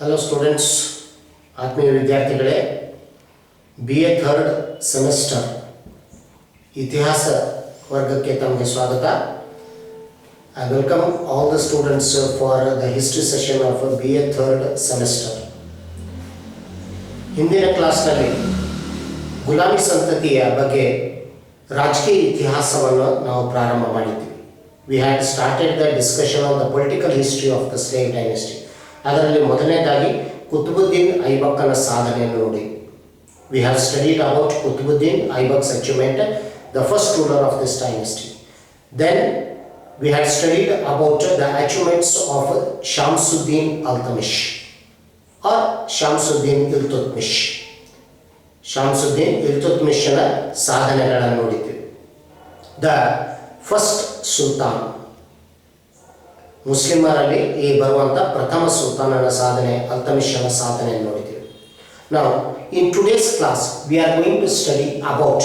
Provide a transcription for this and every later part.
Hello students, ಆತ್ಮೀಯ ವಿದ್ಯಾರ್ಥಿಗಳೇ, BA third semester ಇತಿಹಾಸ ವರ್ಗಕ್ಕೆ ತಮಗೆ ಸ್ವಾಗತ. I welcome all the students for the history session of BA third semester. ಹಿಂದಿನ ಕ್ಲಾಸ್ನಲ್ಲಿ ಗುಲಾಮಿ ಸಂತತಿಯ ಬಗ್ಗೆ ರಾಜಕೀಯ ಇತಿಹಾಸವನ್ನು ನಾವು ಪ್ರಾರಂಭ ಮಾಡಿದ್ವಿ. We had started the discussion on the political history of the slave dynasty. ಅದರಲ್ಲಿ ಮೊದಲನೇದಾಗಿ ಕುತುಬುದ್ದೀನ್ ಐಬಕ್ಕನ ಸಾಧನೆಯನ್ನು ನೋಡಿ. We have studied about Qutbuddin Aibak's achievement, the first ruler of this dynasty. Then we had studied about the achievements of Shamsuddin Iltutmish or Shamsuddin Iltutmish. Shamsuddin Iltutmishನ ಸಾಧನೆಗಳನ್ನು ನೋಡಿದ್ವಿ. The first sultan, ಮುಸ್ಲಿಮರಲ್ಲಿ ಈ ಬರುವಂಥ ಪ್ರಥಮ ಸುಲ್ತಾನನ ಸಾಧನೆ ಅಲ್ತಮಿಷನ ಸಾಧನೆಯನ್ನು ನೋಡಿದ್ದೀವಿ. Now, in today's class, we are going to study about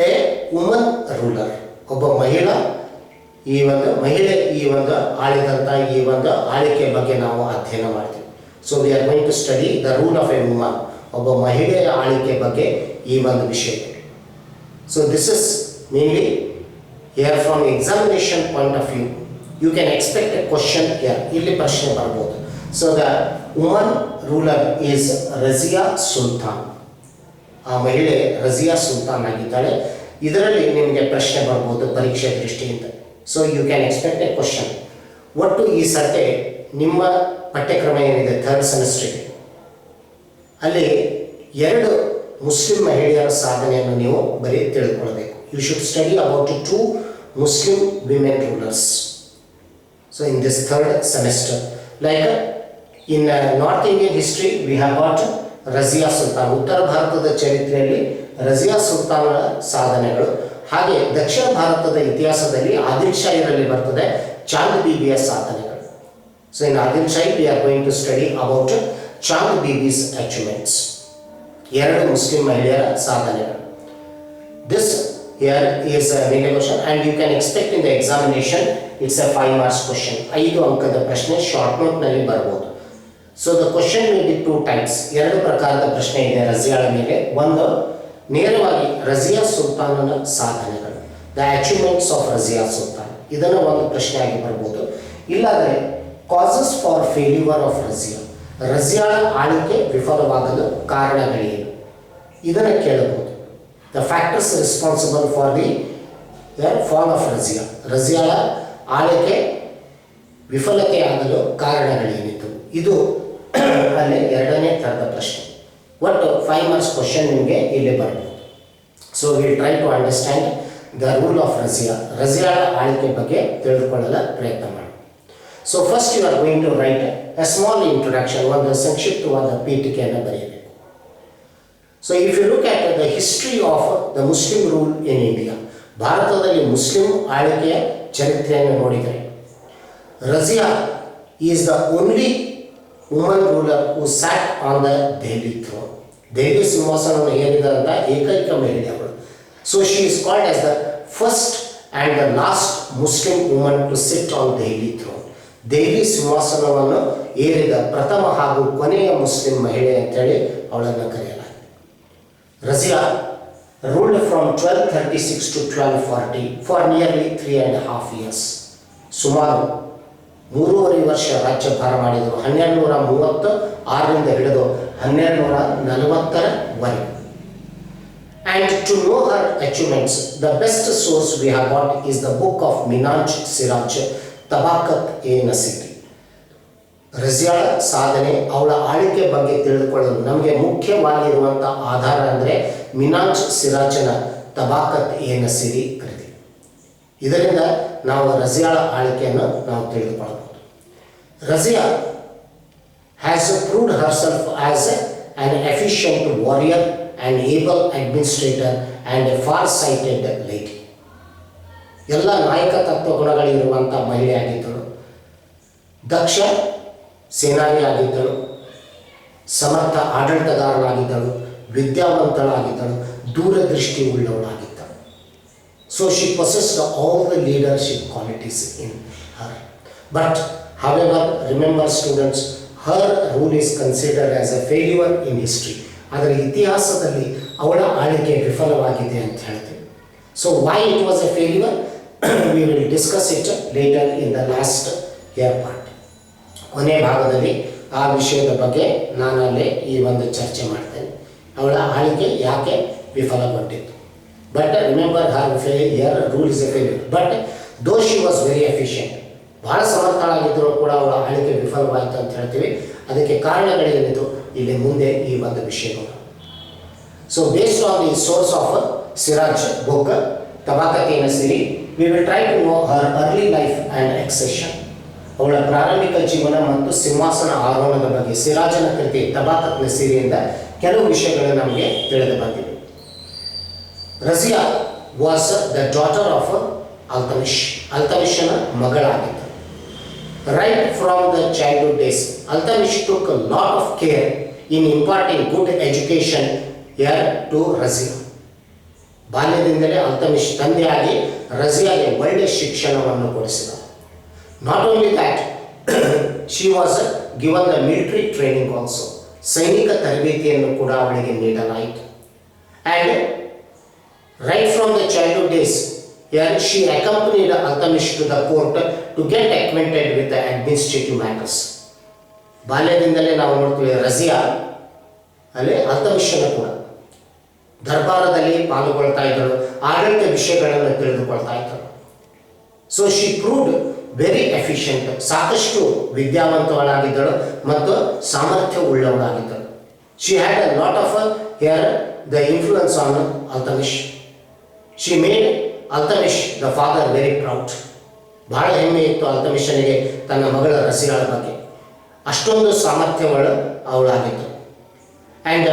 a woman ruler. ಒಬ್ಬ ಮಹಿಳೆ ಈ ಒಂದು ಆಳಿದಂಥ ಈ ಒಂದು ಆಳಿಕೆ ಬಗ್ಗೆ ನಾವು ಅಧ್ಯಯನ ಮಾಡ್ತೀವಿ. So we are going to study the rule of a woman. ಒಬ್ಬ ಮಹಿಳೆಯ ಆಳಿಕೆ ಬಗ್ಗೆ ಈ ಒಂದು ವಿಷಯ. So this is mainly here from examination point of view you can expect a question here. ಇಲ್ಲಿ ಪ್ರಶ್ನೆ ಬರ್ಬೋದು. So the woman ruler is Razia Sultan. ಆ ಮಹಿಳೆ ರಜಿಯಾ ಸುಲ್ತಾನ್ ಆಗಿದ್ದಾಳೆ. ಇದರಲ್ಲಿ ನಿಮಗೆ ಪ್ರಶ್ನೆ ಬರ್ಬೋದು ಪರೀಕ್ಷೆ ದೃಷ್ಟಿಯಿಂದ. So you can expect a question. ಒಟ್ಟು ಈ ಸರ್ತೆ ನಿಮ್ಮ ಪಠ್ಯಕ್ರಮ ಏನಿದೆ ಥರ್ಡ್ ಸೆಮಿಸ್ಟ್ರಿಗೆ, ಅಲ್ಲಿ 2 ಮುಸ್ಲಿಂ ಮಹಿಳೆಯರ ಸಾಧನೆಯನ್ನು ನೀವು ಬರೀ ತಿಳ್ಕೊಳ್ಬೇಕು. You should study about 2 Muslim women rulers. So in this third semester, like in North Indian history we have got Razia Sultan. ಉತ್ತರ ಭಾರತದ ಚರಿತ್ರೆಯಲ್ಲಿ ರಜಿಯಾ ಸುಲ್ತಾನರ ಸಾಧನೆಗಳು. ಹಾಗೆ ದಕ್ಷಿಣ ಭಾರತದ ಇತಿಹಾಸದಲ್ಲಿ ಆದಿಲ್ ಶಾಹಿರಲ್ಲಿ ಬರ್ತದೆ ಚಾಂದ್ ಬೀಬಿಯ ಸಾಧನೆಗಳು. So in Adil Shahi we are going to study about Chand Bibi's achievements. 2 ಮುಸ್ಲಿಂ ಮಹಿಳೆಯರ ಸಾಧನೆಗಳು. This here is a main question and you can expect in the examination it's a 5 marks question. 5 ಅಂಕದ ಪ್ರಶ್ನೆ ಶಾರ್ಟ್ ನೋಟ್ನಲ್ಲಿ ಬರ್ಬೋದು. So the question may be 2 types. 2 ಪ್ರಕಾರದ ಪ್ರಶ್ನೆ ಇದೆ ರಜಿಯಾಳ ಮೇಲೆ. ಒಂದು ನೇರವಾಗಿ ರಜಿಯಾ ಸುಲ್ತಾನನ ಸಾಧನೆಗಳು, the achievements of Razia Sultan, ಇದನ್ನು ಒಂದು ಪ್ರಶ್ನೆಯಾಗಿ ಬರ್ಬೋದು. ಇಲ್ಲಾಂದರೆ causes for failure of Razia, ರಜಿಯಾಳ ಆಳಿಕೆ ವಿಫಲವಾಗಲು ಕಾರಣಗಳೇನು, ಇದನ್ನು ಕೇಳಬಹುದು. The factors responsible for the fall of Razia, ರಜಿಯಾಳ ಆಳಿಕೆ ವಿಫಲತೆಯಾಗಲು ಕಾರಣಗಳೇನಿತ್ತು, ಇದು ಅಲ್ಲಿ 2ನೇ ಥರದ ಪ್ರಶ್ನೆ. ಒಟ್ಟು 5 ಮಾರ್ಕ್ಸ್ ಕ್ವಶನ್ ನಿಮಗೆ ಇಲ್ಲಿ ಬರ್ಬೋದು. So will try to understand the rule of Razia, ರಜಿಯಾಳ ಆಳಿಕೆ ಬಗ್ಗೆ ತಿಳಿದುಕೊಳ್ಳಲು ಪ್ರಯತ್ನ ಮಾಡಿ. So first you are going to write a small introduction, ಒಂದು ಸಂಕ್ಷಿಪ್ತವಾದ ಪೀಠಿಕೆಯನ್ನು ಬರೆಯಬೇಕು. So if you look at the history of the Muslim rule in India, ಭಾರತದಲ್ಲಿ ಮುಸ್ಲಿಂ ಆಳಿಕೆಯ ಚರಿತ್ರೆಯನ್ನು ನೋಡಿದರೆ Razia is the only woman ruler who sat on the Delhi throne. Delhi ಸಿಂಹಾಸನವನ್ನು ಏರಿದಂಥ ಏಕೈಕ ಮಹಿಳೆ ಅವಳು. So she is called as the first and the last Muslim woman to sit on Delhi throne. Delhi ಸಿಂಹಾಸನವನ್ನು ಏರಿದ ಪ್ರಥಮ ಹಾಗೂ ಕೊನೆಯ ಮುಸ್ಲಿಂ ಮಹಿಳೆ ಅಂತೇಳಿ ಅವಳನ್ನು ಕರೆಯಲಾಗಿದೆ. Razia ruled from 1236 to 1240 for nearly 3.5 years. ಸುಮಾರು 3.5 ವರ್ಷ ರಾಜ್ಯಭಾರ ಮಾಡಿದರು. 1236ರಿಂದ ಹಿಡಿದು 1240ರವರೆಗೆ. And to know her achievements, the best source we have got is the book of Minhaj Siraj, Tabaqat-e-Nasir. ರಜಿಯಾಳ ಸಾಧನೆ, ಅವಳ ಆಳಿಕೆ ಬಗ್ಗೆ ತಿಳಿದುಕೊಳ್ಳಲು ನಮಗೆ ಮುಖ್ಯವಾಗಿರುವಂಥ ಆಧಾರ ಅಂದರೆ ಮಿನಾಜ್ ಸಿರಾಜನ ತಬಾಕತ್-ಎ-ನಸೀರಿ ಕೃತಿ. ಇದರಿಂದ ನಾವು ರಜಿಯಾಳ ಆಳಿಕೆಯನ್ನು ನಾವು ತಿಳಿದುಕೊಳ್ಳಬಹುದು. Razia has proved herself as an efficient warrior and able administrator and a far sighted lady. ಎಲ್ಲ ನಾಯಕ ತತ್ವಗುಣಗಳಿರುವಂಥ ಮಹಿಳೆಯಾಗಿದ್ದಳು. ದಕ್ಷ ಸೇನಾನಿಯಾಗಿದ್ದಳು, ಸಮರ್ಥ ಆಡಳಿತಗಾರನಾಗಿದ್ದಳು, ವಿದ್ಯಾವಂತಳಾಗಿದ್ದಳು, ದೂರದೃಷ್ಟಿ ಉಳ್ಳವಳಾಗಿದ್ದಳು. So she possessed all the leadership qualities in her. But however, remember students, her rule is considered as a failure in history. ಆದರೆ ಇತಿಹಾಸದಲ್ಲಿ ಅವಳ ಆಳ್ವಿಕೆ ವಿಫಲವಾಗಿದೆ ಅಂತ ಹೇಳ್ತೀವಿ. So why it was a failure, we will discuss it later in the last year part. ಕೊನೆ ಭಾಗದಲ್ಲಿ ಆ ವಿಷಯದ ಬಗ್ಗೆ ನಾನು ಅಲ್ಲಿ ಈ ಒಂದು ಚರ್ಚೆ ಮಾಡ್ತೇನೆ. ಅವಳ ಆಳ್ವಿಕೆ ಯಾಕೆ ವಿಫಲಗೊಂಡಿತ್ತು. But remember her failure rule is a failure. But though she was very efficient, ಭಾಳ ಸಮರ್ಥಳಾಗಿದ್ದರೂ ಕೂಡ ಅವಳ ಆಳ್ವಿಕೆ ವಿಫಲವಾಯಿತು ಅಂತ ಹೇಳ್ತೀವಿ. ಅದಕ್ಕೆ ಕಾರಣಗಳೇನಿತ್ತು ಇಲ್ಲಿ ಮುಂದೆ ಈ ಒಂದು ವಿಷಯಗಳು. So based on the source of Siraj book Tabaqat Nasiri, we will try to know her early life and accession. ಅವಳ ಪ್ರಾರಂಭಿಕ ಜೀವನ ಮತ್ತು ಸಿಂಹಾಸನ ಆರೋಹಣದ ಬಗ್ಗೆ ಸಿರಾಜನ ಕೃತಿ ತಬಾಕತ್ ನಸೀರಿಯಿಂದ ಕೆಲವು ವಿಷಯಗಳು ನಮಗೆ ತಿಳಿದು ಬಂದಿವೆ. Razia was the daughter of Iltutmish, ಅಲ್ತಮಿಷನ ಮಗಳಾಗಿದ್ದರು. Right from the childhood days Iltutmish took lot of care in imparting good education year to Razia. ಬಾಲ್ಯದಿಂದಲೇ ಅಲ್ತಮಿಷ್ ತಂದೆಯಾಗಿ ರಜಿಯಾಗೆ ಒಳ್ಳೆಯ ಶಿಕ್ಷಣವನ್ನು ಕೊಡಿಸಿದ. Not only that, she was given the military training also, ಸೈನಿಕ ತರಬೇತಿಯನ್ನು ಕೂಡ ಅವಳಿಗೆ ನೀಡಲಾಯಿತು. And right from the childhood days, here she accompanied Altamish to the court to get acquainted with the administrative matters. ಬಾಲ್ಯದಿಂದಲೇ ನಾವು ನೋಡ್ತೀವಿ ರಜಿಯಾ ಅಲ್ಲಿ ಅಲ್ತಮಿಷನ ಕೂಡ ದರ್ಬಾರದಲ್ಲಿ ಪಾಲ್ಗೊಳ್ತಾ ಇದ್ದಳು, ಆಡಳಿತ ವಿಷಯಗಳನ್ನು ತಿಳಿದುಕೊಳ್ತಾ ಇದ್ದಳು. So she proved very efficient, ಸಾಕಷ್ಟು ವಿದ್ಯಾವಂತಳಾಗಿದ್ದಳು ಮತ್ತು ಸಾಮರ್ಥ್ಯ ಉಳ್ಳವಳಾಗಿದ್ದಳು. She had a lot of here the influence on Iltutmish. She made Iltutmish the father very proud. ಬಹಳ ಹೆಮ್ಮೆ ಇತ್ತು ಅಲ್ತಮಿಷನಿಗೆ ತನ್ನ ಮಗಳ ರಜಿಯಾಳ ಬಗ್ಗೆ, ಅಷ್ಟೊಂದು ಸಾಮರ್ಥ್ಯಗಳು ಅವಳಾಗಿತ್ತು. ಆ್ಯಂಡ್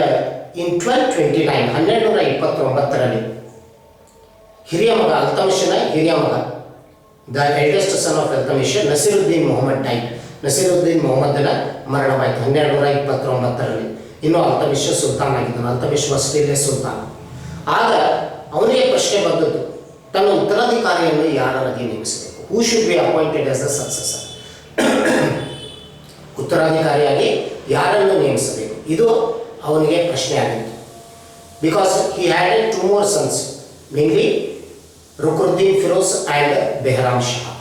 ಇನ್ 1229 1229 ಹಿರಿಯ ಮಗ ಅಲ್ತಮಿಷನ ಹಿರಿಯ ಮಗ the eldest son of Iltutmish Nasiruddin Mohammad died. Nasiruddin ಮೊಹಮ್ಮದನ ಮರಣವಾಯಿತು 1229. ಇನ್ನೂ ಅಲ್ತಮಿಷ್ ಸುಲ್ತಾನ್ ಆಗಿದ್ದನು. Iltutmish was still a sultan. ಆಗ ಅವನಿಗೆ ಪ್ರಶ್ನೆ ಬಂದದ್ದು, ತನ್ನ ಉತ್ತರಾಧಿಕಾರಿಯನ್ನು ಯಾರಾಗಿ ನೇಮಿಸಬೇಕು, who should be appointed as the successor. ಉತ್ತರಾಧಿಕಾರಿಯಾಗಿ ಯಾರನ್ನು ನೇಮಿಸಬೇಕು, ಇದು ಅವನಿಗೆ ಪ್ರಶ್ನೆ ಆಗಿತ್ತು. Because he had 2 more sons, mainly Ruknuddin Firoz and Bahram Shah.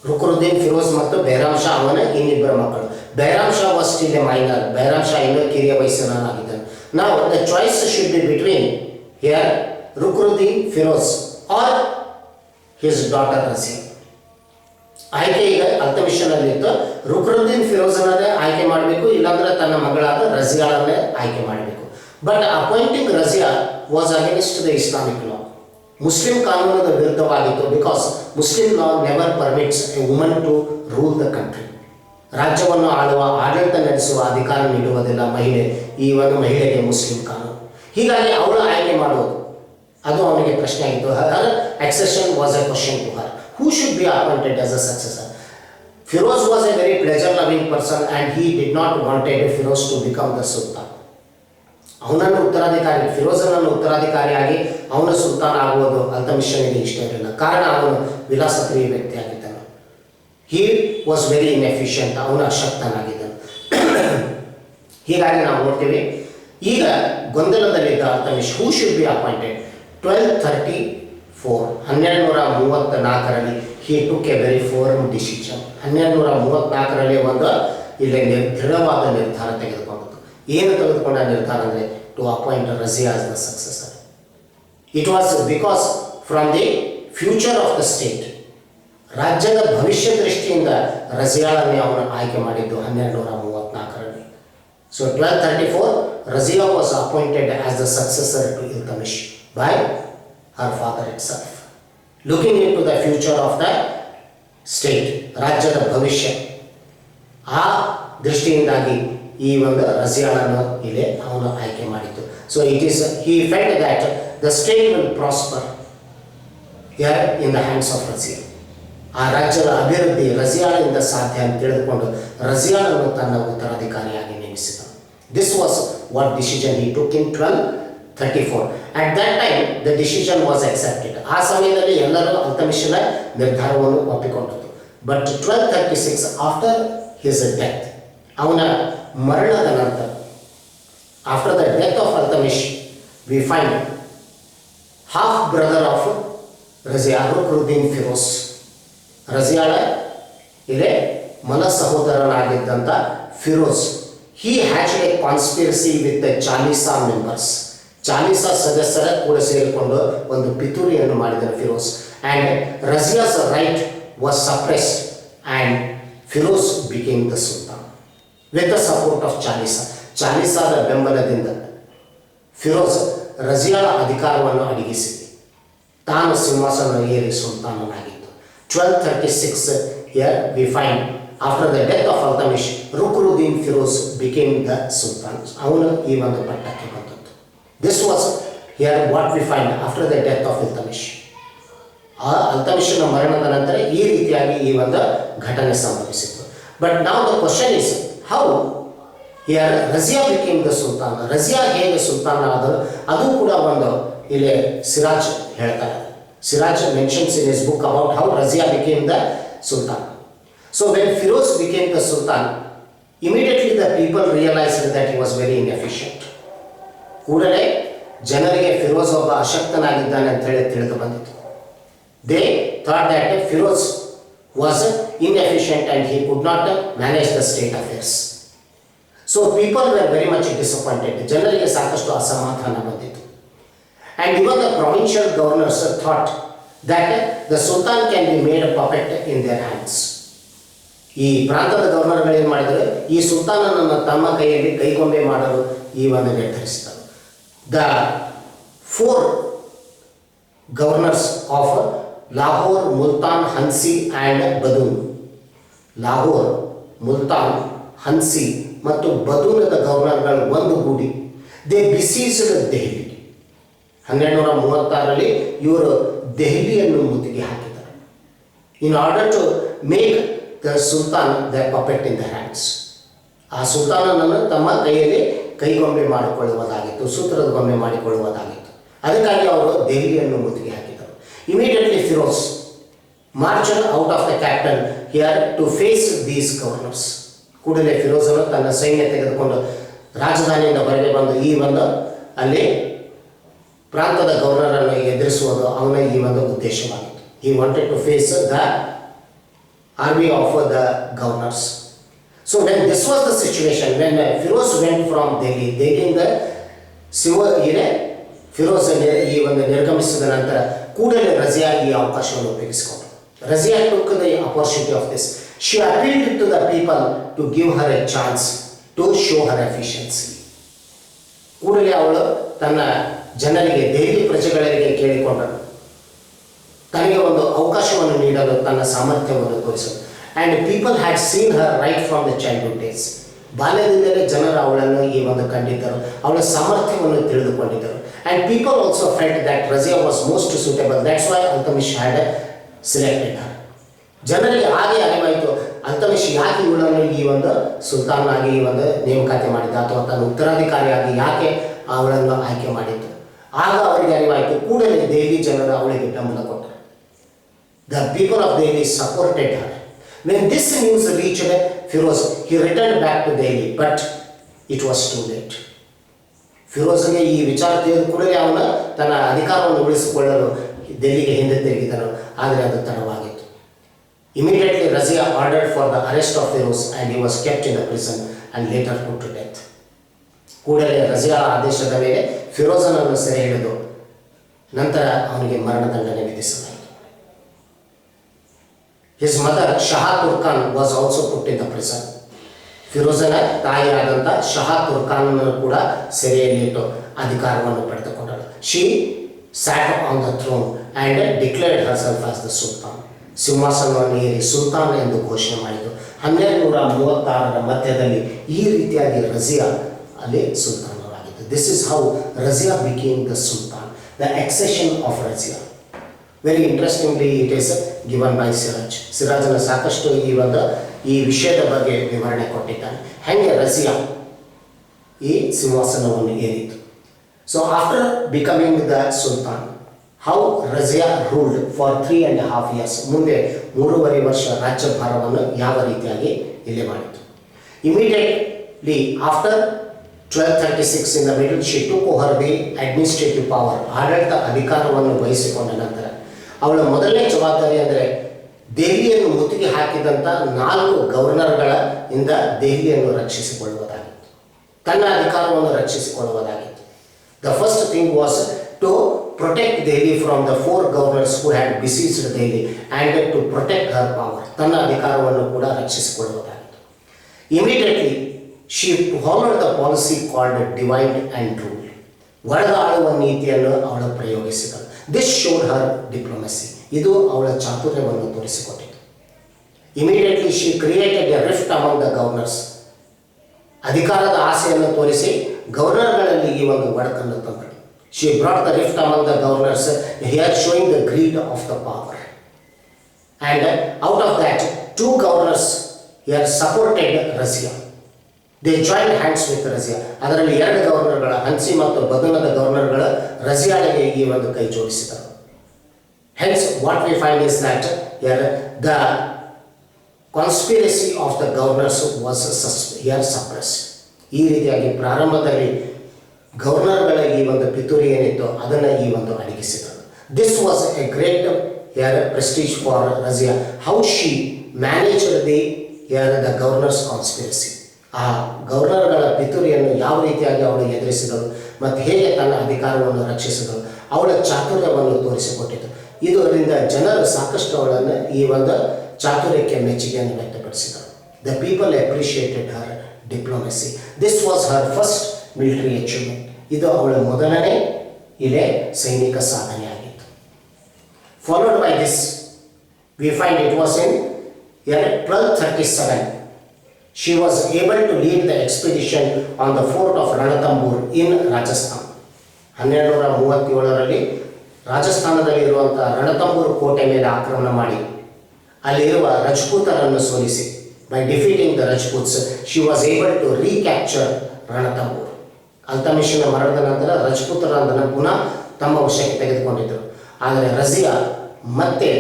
Ruknuddin Firoz ಮತ್ತು ಬೆಹರಾಮ್ ಶಾ ಅವನ ಇನ್ನಿಬ್ಬರು ಮಕ್ಕಳು. Bahram Shah was still a minor. Bahram Shah ಇನ್ನೂ ಕಿರಿಯ ವಯಸ್ಸಿನವನಾಗಿದ್ದನು. ನಾವು the choice should be between here Ruknuddin Firoz or his daughter Razia. ಆಯ್ಕೆ ಈಗ ಅಲ್ತಮಿಷನಲ್ಲಿತ್ತು. ರುಕ್ನುದ್ದೀನ್ ಫಿರೋಜನನ್ನೇ ಆಯ್ಕೆ ಮಾಡಬೇಕು, ಇಲ್ಲಾಂದರೆ ತನ್ನ ಮಗಳಾದ ರಜಿಯಾಳನ್ನೇ ಆಯ್ಕೆ ಮಾಡಬೇಕು. But appointing Razia was against the Islamic law. ಮುಸ್ಲಿಂ ಕಾನೂನದ ವಿರುದ್ಧವಾಗಿತ್ತು. Because Muslim law never permits a woman to rule the country. ರಾಜ್ಯವನ್ನು ಆಳುವ, ಆಡಳಿತ ನಡೆಸುವ ಅಧಿಕಾರ ನೀಡುವುದಿಲ್ಲ ಮಹಿಳೆ. ಈ ಒಂದು ಮಹಿಳೆಗೆ ಮುಸ್ಲಿಂ ಕಾನೂನು. ಹೀಗಾಗಿ ಅವಳು ಆಯ್ಕೆ ಮಾಡುವುದು ಅದು ಅವನಿಗೆ ಪ್ರಶ್ನೆ ಆಗಿತ್ತು. Her accession was a question to her. Who should be appointed as a successor? Firoz was a very pleasure loving person and he did not wanted Firoz to become the sultan. ಅವನನ್ನು ಉತ್ತರಾಧಿಕಾರಿ, ಫಿರೋಜನನ್ನು ಉತ್ತರಾಧಿಕಾರಿಯಾಗಿ ಅವನ ಸುಲ್ತಾನ್ ಆಗುವುದು ಅಲ್ತಮಿಷನಿಗೆ ಇಷ್ಟ ಇರಲಿಲ್ಲ. ಕಾರಣ ಅವನು ವಿಲಾಸಪ್ರಿಯ ವ್ಯಕ್ತಿಯಾಗಿದ್ದನು. ಹಿ ವಾಸ್ ವೆರಿ ಇನ್ಎಫಿಷಿಯಂಟ್, ಅವನು ಅಶಕ್ತನಾಗಿದ್ದನು. ಹೀಗಾಗಿ ನಾವು ನೋಡ್ತೀವಿ ಈಗ ಗೊಂದಲದಲ್ಲಿದ್ದ Iltutmish who should be appointed. 1234 1234 he took a very firm decision. 1234 ಒಂದು ಇಲ್ಲಿ ದೃಢವಾದ ನಿರ್ಧಾರ ತೆಗೆದುಕೊಂಡಿತು. ಏನು ತೆಗೆದುಕೊಂಡ ನಿರ್ಧಾರ ಅಂದರೆ to appoint Razia as the successor. It was because from the future of the state, ರಾಜ್ಯದ ಭವಿಷ್ಯ ದೃಷ್ಟಿಯಿಂದ ರಜಿಯಾಳನ್ನೇ ಅವನು ಆಯ್ಕೆ ಮಾಡಿದ್ದು 1234. So 1234 Razia was appointed as the successor to Iltamish by her father itself. Looking into the future of the state, ರಾಜ್ಯದ ಭವಿಷ್ಯ, ಆ ದೃಷ್ಟಿಯಿಂದಾಗಿ ಈ ಒಂದು ರಜಿಯಾಳನ್ನು ಇಲ್ಲಿ ಅವನು ಆಯ್ಕೆ ಮಾಡಿದ್ದು. So it is he felt that the state will prosper here in the hands of Razia. ಆ ರಾಜ್ಯದ ಅಭಿವೃದ್ಧಿ ರಜಿಯಾಳಿಂದ ಸಾಧ್ಯ ಅಂತ ತಿಳಿದುಕೊಂಡು ರಜಿಯಾಳನ್ನು ತನ್ನ ಉತ್ತರಾಧಿಕಾರಿಯಾಗಿ ನೇಮಿಸಿದ. This was what decision he took in 1234. At that time, the decision was accepted. ಆ ಸಮಯದಲ್ಲಿ ಎಲ್ಲರೂ ಅಲ್ತಮಿಷನ ನಿರ್ಧಾರವನ್ನು ಒಪ್ಪಿಕೊಂಡರು. But 1236, after his death, ಅವನ ಮರಣದ ನಂತರ after the death of Iltutmish we find half brother of Razia Ruknuddin Firoz. ರಜಿಯಾಳ ಇಲ್ಲೇ ಮಲ ಸಹೋದರನಾಗಿದ್ದಂಥ Firoz, he hatched a conspiracy with the Chalisa members. Chalisa ಸದಸ್ಯರ ಕೂಡ ಸೇರಿಕೊಂಡು ಒಂದು ಪಿತೂರಿಯನ್ನು ಮಾಡಿದನು Firoz. And Razia's right was suppressed and Firoz became the sultan with the support of Chalisa. ಚಾಲಿಸಾದ ಬೆಂಬಲದಿಂದ ಫಿರೋಜ್ ರಜಿಯಾಳ ಅಧಿಕಾರವನ್ನು ಅಡಗಿಸಿದೆ, ತಾನು ಸಿಂಹಾಸನ ಏರಿ ಸುಲ್ತಾನನಾಗಿತ್ತು. 1236 here we find after the death of Iltutmish, Ruknuddin Firoz became the Sultan. ಅವನು ಈ ಒಂದು ಪಟ್ಟಕ್ಕೆ ಬಂದದ್ದು. This was here what we find after the death of Iltutmish. ಆ ಅಲ್ತಮಿಷನ ಮರಣದ ನಂತರ ಈ ರೀತಿಯಾಗಿ ಈ ಒಂದು ಘಟನೆ ಸಂಭವಿಸಿತು. ಬಟ್ ನಾವು the question is how here Razia became the Sultan. Razia ಹೇಗೆ ಸುಲ್ತಾನ್ ಆದರು ಅದು ಕೂಡ ಒಂದು ಇಲ್ಲಿ ಸಿರಾಜ್ ಹೇಳ್ತಾರೆ. Siraj mentions in his book about how Razia became the sultan. So when Firoz became the sultan, immediately the people realized that he was very inefficient. ಕೂಡಲೇ ಜನರಿಗೆ ಫಿರೋಜ್ ಒಬ್ಬ ಅಶಕ್ತನಾಗಿದ್ದಾನೆ ಅಂತ ಹೇಳಿ ತಿಳಿದು ಬಂದಿತು. They thought that Firoz was inefficient and he could not manage the state affairs. So people were very much disappointed. ಜನರಿಗೆ ಸಾಕಷ್ಟು ಅಸಮಾಧಾನ ಬಂದಿತು. And even the provincial governors thought that the sultan can be made a puppet in their hands. ಈ ಪ್ರಾಂತದ ಗವರ್ನರ್ಗಳು ಏನು ಮಾಡಿದರೆ ಈ ಸುಲ್ತಾನನನ್ನು ತಮ್ಮ ಕೈಯಲ್ಲಿ ಕೈಗೊಂಬೆ ಮಾಡಲು ಈ ಒಂದು ನಿರ್ಧರಿಸಿದರು. The 4 governors of Lahore, Multan, Hansi and Badaun. Lahore, Multan, Hansi ಮತ್ತು ಬದೂನದ ಗವರ್ನರ್ಗಳು ಒಂದುಗೂಡಿ ದೇ ಬಿಸೀಸ್ಡ್ ದೆಹಲಿ. 1236ರಲ್ಲಿ ಇವರು ದೆಹಲಿಯನ್ನು ಮುತ್ತಿಗೆ ಹಾಕಿದರು. In order to make the sultan the puppet in the hands. ಆ ಸುಲ್ತಾನನನ್ನು ತಮ್ಮ ಕೈಯಲ್ಲಿ ಕೈಗೊಂಬೆ ಮಾಡಿಕೊಳ್ಳುವುದಾಗಿತ್ತು, ಸೂತ್ರದ ಗೊಂಬೆ ಮಾಡಿಕೊಳ್ಳುವುದಾಗಿತ್ತು. ಅದಕ್ಕಾಗಿ ಅವರು ದೆಹಲಿಯನ್ನು ಮುತ್ತಿಗೆ ಹಾಕಿದರು. Immediately Firoz marched out of the capital here to face these governors. ಕೂಡಲೇ ಫಿರೋಜನು ತನ್ನ ಸೈನ್ಯ ತೆಗೆದುಕೊಂಡು ರಾಜಧಾನಿಯಿಂದ ಹೊರಗೆ ಬಂದು ಈ ಒಂದು ಅಲ್ಲಿ ಪ್ರಾಂತದ ಗವರ್ನರನ್ನು ಎದುರಿಸುವುದು ಅವನ ಈ ಒಂದು ಉದ್ದೇಶವಾಗಿತ್ತು. He wanted to face the army of the governors. So when this was the situation, when Firoz went from Delhi, ದೆಹಲಿಯಿಂದ ಫಿರೋಜ್ ಈ ಒಂದು ನಿರ್ಗಮಿಸಿದ ನಂತರ ಕೂಡಲೇ ರಜಿಯಾ ಈ ಅವಕಾಶವನ್ನು ಉಪಯೋಗಿಸಿಕೊಂಡರು. Razia took the opportunity of this. She appealed to the people to give her a chance to show her efficiency. ಕೂಡಲೇ ಅವಳು ತನ್ನ ಜನರಿಗೆ, ದೆಹಲಿ ಪ್ರಜೆಗಳಿಗೆ ಕೇಳಿಕೊಂಡರು, ತನಗೆ ಒಂದು ಅವಕಾಶವನ್ನು ನೀಡಲು, ತನ್ನ ಸಾಮರ್ಥ್ಯವನ್ನು ತೋರಿಸಲು. And people had seen her right from the childhood days. ಬಾಲ್ಯದಿಂದಲೇ ಜನರು ಅವಳನ್ನು ಈ ಒಂದು ಕಂಡಿದ್ದರು, ಅವಳ ಸಾಮರ್ಥ್ಯವನ್ನು ತಿಳಿದುಕೊಂಡಿದ್ದರು. And people also felt that Razia was most suitable. That's why Iltutmish had selected her. ಜನರಿಗೆ ಹಾಗೆ ಅರಿವಾಯಿತು ಅಲ್ತಮಿಷ್ ಯಾಕೆ ಇವಳನ್ನು ಈ ಒಂದು ಸುಲ್ತಾನಾಗಿ ಈ ಒಂದು ನೇಮಕಾತಿ ಮಾಡಿದ್ದ ಅಥವಾ ತನ್ನ ಉತ್ತರಾಧಿಕಾರಿಯಾಗಿ ಯಾಕೆ ಅವಳನ್ನು ಆಯ್ಕೆ ಮಾಡಿದ್ದು. ಆಗ ಅವರಿಗೆ ಅರಿವಾಯಿತು. ಕೂಡಲೇ ದೆಹಲಿ ಜನರು ಅವಳಿಗೆ ಬೆಂಬಲ ಕೊಟ್ಟರು. The people of Delhi supported her. When this news reached Firoz, he return back to Delhi, but it was too late. ಫಿರೋಜ್ಗೆ ಈ ವಿಚಾರ ತಿಳಿದ ಕೂಡಲೇ ಅವನ ತನ್ನ ಅಧಿಕಾರವನ್ನು ಉಳಿಸಿಕೊಳ್ಳಲು ದೆಹಲಿಗೆ ಹಿಂದೆ ತಿರುಗಿದನು, ಆದರೆ ಅದು ತಡವಾಗಿತ್ತು. Immediately Razia ordered for the arrest of Firoz and he was kept in the prison and later put to death. ಕೂಡಲೇ ರಜಿಯಾ ಆದೇಶದ ಮೇಲೆ ಫಿರೋಜನನ್ನು ಸೆರೆ ಹಿಡಿದು ನಂತರ ಅವನಿಗೆ ಮರಣದಂಡನೆ ವಿಧಿಸಲಾಯಿತು. His mother Shah Turkan was also put in the prison. ಫಿರೋಜನ ತಾಯಿಯಾದಂಥ Shah ತುರ್ಕಾನನ್ನು ಕೂಡ ಸೆರೆಯಲ್ಲಿಟ್ಟು ಅಧಿಕಾರವನ್ನು ಪಡೆದುಕೊಂಡಳು. She sat on the throne and declared herself as the Sultan. ಸಿಂಹಾಸನವನ್ನು ಏರಿ ಸುಲ್ತಾನ್ ಎಂದು ಘೋಷಣೆ ಮಾಡಿತು. 1236ರ ಮಧ್ಯದಲ್ಲಿ ಈ ರೀತಿಯಾಗಿ ರಜಿಯಾ ಅಲ್ಲಿ ಸುಲ್ತಾನರಾಗಿದ್ದು. This is how Razia became the sultan, the accession of Razia. Very interestingly it is given by Siraj. ಸಿರಾಜನ ಸಾಕಷ್ಟು ಈ ವಿಷಯದ ಬಗ್ಗೆ ವಿವರಣೆ ಕೊಟ್ಟಿದ್ದಾನೆ, ಹೇಗೆ ರಜಿಯಾ ಈ ಸಿಂಹಾಸನವನ್ನು ಏರಿತು. So after becoming the sultan, how Razia ruled for 3.5 years. ಮುಂದೆ 3.5 ವರ್ಷ ರಾಜ್ಯಭಾರವನ್ನು ಯಾವ ರೀತಿಯಾಗಿ ಇಲ್ಲಿ ಮಾಡಿತು. Immediately after 1236 in the middle, she took over the administrative power. ಆಡಳಿತ ಅಧಿಕಾರವನ್ನು ವಹಿಸಿಕೊಂಡ ನಂತರ ಅವಳ ಮೊದಲನೇ ಜವಾಬ್ದಾರಿ ಅಂದರೆ ದೆಹಲಿಯನ್ನು ಮುತ್ತಿಗೆ ಹಾಕಿದಂಥ 4 ಗವರ್ನರ್ಗಳ ಇಂದ ದೆಹಲಿಯನ್ನು ರಕ್ಷಿಸಿಕೊಳ್ಳುವುದಾಗಿತ್ತು, ತನ್ನ ಅಧಿಕಾರವನ್ನು ರಕ್ಷಿಸಿಕೊಳ್ಳುವುದಾಗಿತ್ತು. The first thing was to protect Delhi from the 4 governors who had besieged Delhi and to protect her power. ತನ್ನ ಅಧಿಕಾರವನ್ನು ಕೂಡ ರಕ್ಷಿಸಿಕೊಳ್ಳುವುದಾಗಿತ್ತು. Immediately she followed the policy called divide and rule. ಒಡೆದ ಆಳುವ ನೀತಿಯನ್ನು ಅವಳು ಪ್ರಯೋಗಿಸಿದಳು. This showed her diplomacy. ಇದು ಅವಳ ಚಾತುರ್ಯವನ್ನು ತೋರಿಸಿಕೊಟ್ಟಿತು. Immediately she created a rift among the governors. ಅಧಿಕಾರದ ಆಸೆಯನ್ನು ತೋರಿಸಿ ಗವರ್ನರ್ಗಳಲ್ಲಿ ಈ ಒಂದು ಒಡಕನ್ನು ತಂದಳು. She brought the rift among the governors, here showing the greed of the power. And out of that, 2 governors here supported Razia. They joined hands with Razia. ಅದರಲ್ಲಿ 2 ಗವರ್ನರ್ಗಳ ಹನ್ಸಿ ಮತ್ತು ಬದನದ ಗವರ್ನರ್ಗಳ ರಜಿಯಾಳಿಗೆ ಈ ಒಂದು ಕೈ ಜೋಡಿಸಿದರು. Hence, what we find is that here the conspiracy of the governors was here suppressed. ಈ ರೀತಿಯಾಗಿ ಪ್ರಾರಂಭದಲ್ಲಿ ಗವರ್ನರ್ಗಳ ಈ ಒಂದು ಪಿತೂರಿ ಏನಿತ್ತು ಅದನ್ನು ಈ ಒಂದು ಅಡಗಿಸಿದರು. This was a great here prestige for Razia. How she managed the governor's conspiracy. ಆ ಗವರ್ನರ್ಗಳ ಪಿತೂರಿಯನ್ನು ಯಾವ ರೀತಿಯಾಗಿ ಅವಳು ಎದುರಿಸಿದಳು ಮತ್ತು ಹೇಗೆ ತನ್ನ ಅಧಿಕಾರವನ್ನು ರಕ್ಷಿಸಿದಳು, ಅವಳ ಚಾತುರ್ಯವನ್ನು ತೋರಿಸಿಕೊಟ್ಟಿತು. ಇದರಿಂದ ಜನರು ಸಾಕಷ್ಟು ಅವಳನ್ನು ಈ ಒಂದು ಚಾತುರ್ಯಕ್ಕೆ ಮೆಚ್ಚುಗೆಯನ್ನು ವ್ಯಕ್ತಪಡಿಸಿದರು. The people appreciated her diplomacy. This was her first military achievement. ಇದು ಅವಳ ಮೊದಲನೇ ಸೈನಿಕ ಸಾಧನೆಯಾಗಿತ್ತು. Followed by this, we find it was in 1237. She was able to lead the expedition on the fort of Ranthambore in Rajasthan. 1237ರಲ್ಲಿ ರಾಜಸ್ಥಾನದಲ್ಲಿ ಇರುವಂಥ ರಣತಂಬೂರು ಕೋಟೆ ಮೇಲೆ ಆಕ್ರಮಣ ಮಾಡಿ ಅಲ್ಲಿರುವ ರಜಪೂತರನ್ನು ಸೋಲಿಸಿ, by defeating the Rajputs, she was able to recapture Ranthambore. ಅಲ್ತಮಿಷನ ಮರಣದ ನಂತರ ರಜಪೂತರನ್ನು ಪುನಃ ತಮ್ಮ ವಶಕ್ಕೆ ತೆಗೆದುಕೊಂಡಿದ್ದರು. ಆದರೆ ರಜಿಯಾ ಮತ್ತೆ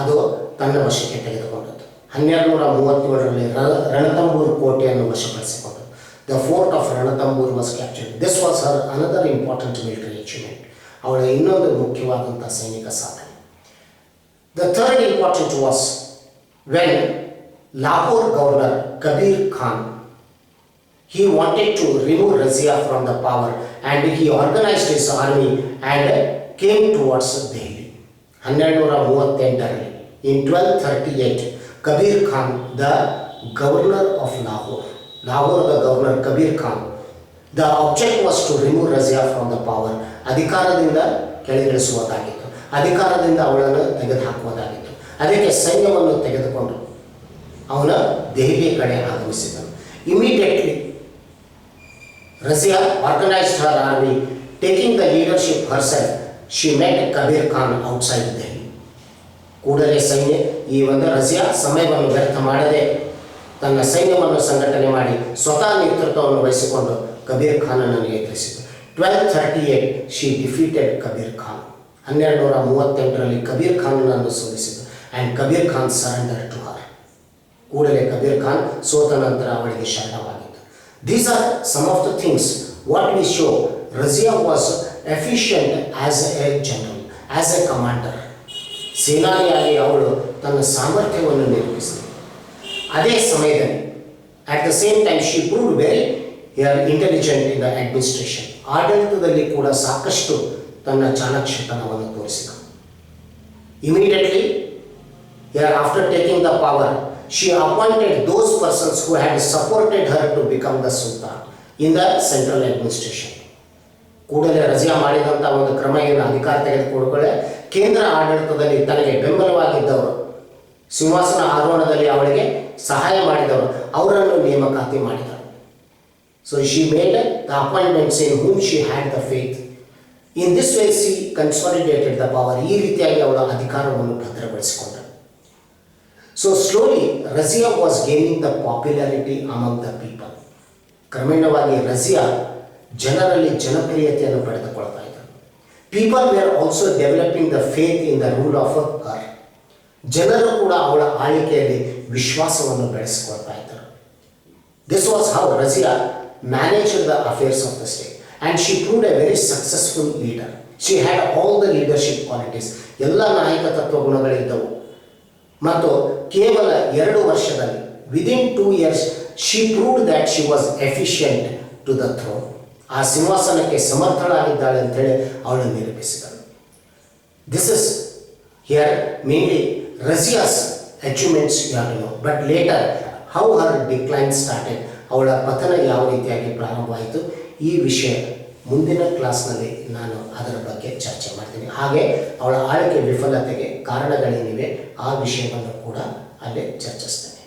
ಅದು ತನ್ನ ವಶಕ್ಕೆ ತೆಗೆದುಕೊಂಡದ್ದು. 1237ರಲ್ಲಿ ರಣತಂಬೂರು ಕೋಟೆಯನ್ನು ವಶಪಡಿಸಿಕೊಂಡರು. The fort of Ranthambore was captured. This was her another important military achievement. ಅವಳ ಇನ್ನೊಂದು ಮುಖ್ಯವಾದಂಥ ಸೈನಿಕ ಸಾಧನೆ. The third important was when Lahore governor Kabir Khan, he wanted to remove Razia from the power and he organized his army and came towards Delhi. 1238ರಲ್ಲಿ in 1238 Kabir Khan, the governor of Lahore, the governor Kabir Khan, the object was to remove Razia from the power. ಅಧಿಕಾರದಿಂದ ಕೆಳಗಿಳಿಸುವುದಾಗಿತ್ತು, ಅಧಿಕಾರದಿಂದ ಅವಳನ್ನು ತೆಗೆದುಹಾಕುವುದಾಗಿತ್ತು. ಅದಕ್ಕೆ ಸೈನ್ಯವನ್ನು ತೆಗೆದುಕೊಂಡು ಅವನ ದೆಹಲಿ ಕಡೆ ಆಗಮಿಸಿದನು. Immediately Razia organized her army, taking the leadership herself. She met Kabir Khan outside Delhi. ಕೂಡಲೇ ಸೈನ್ಯ ಈ ಒಂದು ರಜಿಯಾ ಸಮಯವನ್ನು ವ್ಯರ್ಥ ಮಾಡದೆ ತನ್ನ ಸೈನ್ಯವನ್ನು ಸಂಘಟನೆ ಮಾಡಿ ಸ್ವತಃ ನೇತೃತ್ವವನ್ನು ವಹಿಸಿಕೊಂಡು ಕಬೀರ್ ಖಾನನನ್ನು ಎದುರಿಸಿತು. 1238 she defeated Kabir Khan. 1238ರಲ್ಲಿ Kabir ಖಾನನನ್ನು ಸೋಲಿಸಿತು and Kabir Khan surrendered to her. ಕೂಡಲೇ ಕಬೀರ್ ಖಾನ್ ಸೋತ ನಂತರ ಅವಳಿಗೆ ಶರಣವಾಗಿತ್ತು. These are some of the things what we show. Razia was efficient as a general, as a commander. ಸೇನಾನಿಯಾಗಿ ಅವಳು ತನ್ನ ಸಾಮರ್ಥ್ಯವನ್ನು ನಿರೂಪಿಸಿದಳು. ಅದೇ ಸಮಯದಲ್ಲಿ at the same time she proved very intelligent in the administration. ಆಡಳಿತದಲ್ಲಿ ಕೂಡ ಸಾಕಷ್ಟು ತನ್ನ ಚಾಣಾಕ್ಷತನವನ್ನು ತೋರಿಸಿದಳು. Immediately after taking the power, she appointed those persons who had supported her to become the Sultan in the central administration. ಕೂಡಲೇ ರಜಿಯಾ ಮಾಡಿದಂಥ ಒಂದು ಕ್ರಮ ಏನು, ಅಧಿಕಾರ ತೆಗೆದುಕೊಳ್ಳೆ ಕೇಂದ್ರ ಆಡಳಿತದಲ್ಲಿ ತನಗೆ ಬೆಂಬಲವಾಗಿದ್ದವರು, ಸಿಂಹಾಸನ ಆರೋಹಣದಲ್ಲಿ ಅವಳಿಗೆ ಸಹಾಯ ಮಾಡಿದವರು, ಅವರನ್ನು ನೇಮಕಾತಿ ಮಾಡಿದರು. So she made the appointments in whom she had the faith. In this way she consolidated the power. ಈ ರೀತಿಯಾಗಿ ಅವಳ ಅಧಿಕಾರವನ್ನು ಭದ್ರಪಡಿಸಿಕೊಂಡರು. So slowly Razia was gaining the popularity among the people. ಕ್ರಮೇಣವಾಗಿ ರಜಿಯಾ ಜನರಲ್ಲಿ ಜನಪ್ರಿಯತೆಯನ್ನು ಪಡೆದುಕೊಳ್ತಾ ಇದ್ದರು. People were also developing the faith in the rule of her. ಜನರು ಕೂಡ ಅವಳ ಆಳ್ವಿಕೆಯಲ್ಲಿ ವಿಶ್ವಾಸವನ್ನು ಬೆಳೆಸಿಕೊಳ್ತಾ ಇದ್ದರು. This was how Razia managed the affairs of the state, and she proved a very successful leader. She had all the leadership qualities. ಎಲ್ಲ ನಾಯಕತ್ವ ಗುಣಗಳಿದ್ದವು. ಮತ್ತು ಕೇವಲ 2 ವರ್ಷದಲ್ಲಿ, within 2 years, she proved that she was efficient to the throne. ಆ ಸಿಂಹಾಸನಕ್ಕೆ ಸಮರ್ಥಳಾಗಿದ್ದಾಳೆ ಅಂತೇಳಿ ಅವಳನ್ನು ನಿರೂಪಿಸಿದಳು. This is here mainly Razia's achievements you have to know. But later how her decline started, ಅವಳ ಪತನ ಯಾವ ರೀತಿಯಾಗಿ ಪ್ರಾರಂಭವಾಯಿತು, ಈ ವಿಷಯ ಮುಂದಿನ ಕ್ಲಾಸ್ನಲ್ಲಿ ನಾನು ಅದರ ಬಗ್ಗೆ ಚರ್ಚೆ ಮಾಡ್ತೀನಿ. ಹಾಗೆ ಅವಳ ಆಳ್ವಿಕೆ ವಿಫಲತೆಗೆ ಕಾರಣಗಳೇನಿವೆ ಆ ವಿಷಯವನ್ನು ಕೂಡ ಅಲ್ಲೇ ಚರ್ಚಿಸ್ತೇನೆ.